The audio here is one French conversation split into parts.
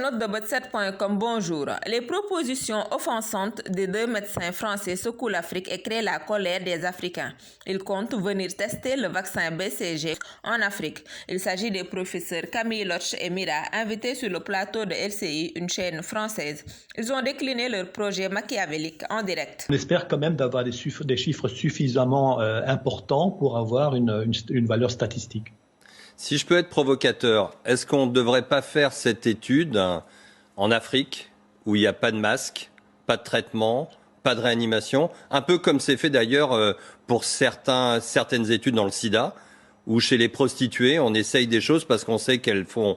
internautes de Bet7.com, bonjour. Les propositions offensantes des deux médecins français secouent l'Afrique et créent la colère des Africains. Ils comptent venir tester le vaccin BCG en Afrique. Il s'agit des professeurs Camille Loche et Mira, invités sur le plateau de LCI, une chaîne française. Ils ont décliné leur projet machiavélique en direct. On espère quand même d'avoir des chiffres suffisamment importants pour avoir une valeur statistique. Si je peux être provocateur, est-ce qu'on ne devrait pas faire cette étude en Afrique, où il n'y a pas de masque, pas de traitement, pas de réanimation, un peu comme c'est fait d'ailleurs pour certaines études dans le sida, où chez les prostituées, on essaye des choses parce qu'on sait qu'elles sont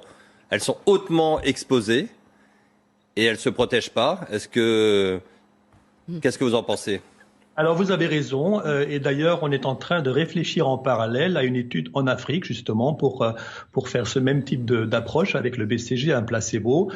hautement exposées et elles ne se protègent pas. Qu'est-ce que vous en pensez ? Alors vous avez raison, et d'ailleurs on est en train de réfléchir en parallèle à une étude en Afrique justement pour faire ce même type d'approche avec le BCG, un placebo.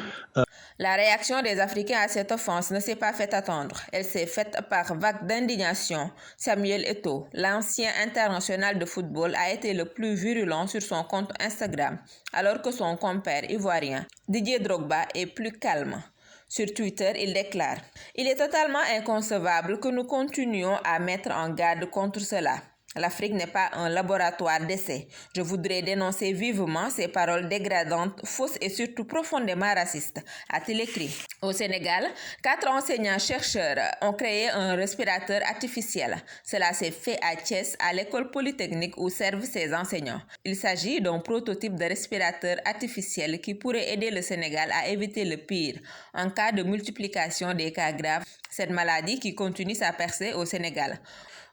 La réaction des Africains à cette offense ne s'est pas fait attendre. Elle s'est faite par vague d'indignation. Samuel Eto'o, l'ancien international de football, a été le plus virulent sur son compte Instagram, alors que son compère ivoirien, Didier Drogba, est plus calme. Sur Twitter, il déclare « Il est totalement inconcevable que nous continuions à mettre en garde contre cela. L'Afrique n'est pas un laboratoire d'essai. Je voudrais dénoncer vivement ces paroles dégradantes, fausses et surtout profondément racistes », a-t-il écrit. Au Sénégal, 4 enseignants-chercheurs ont créé un respirateur artificiel. Cela s'est fait à Thiès, à l'école polytechnique où servent ces enseignants. Il s'agit d'un prototype de respirateur artificiel qui pourrait aider le Sénégal à éviter le pire en cas de multiplication des cas graves, cette maladie qui continue sa percée au Sénégal.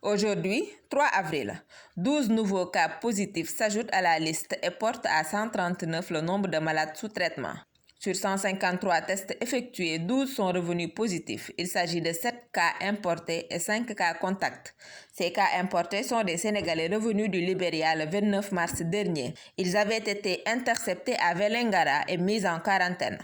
Aujourd'hui, 3 avril, 12 nouveaux cas positifs s'ajoutent à la liste et portent à 139 le nombre de malades sous traitement. Sur 153 tests effectués, 12 sont revenus positifs. Il s'agit de 7 cas importés et 5 cas contacts. Ces cas importés sont des Sénégalais revenus du Libéria le 29 mars dernier. Ils avaient été interceptés à Vélingara et mis en quarantaine.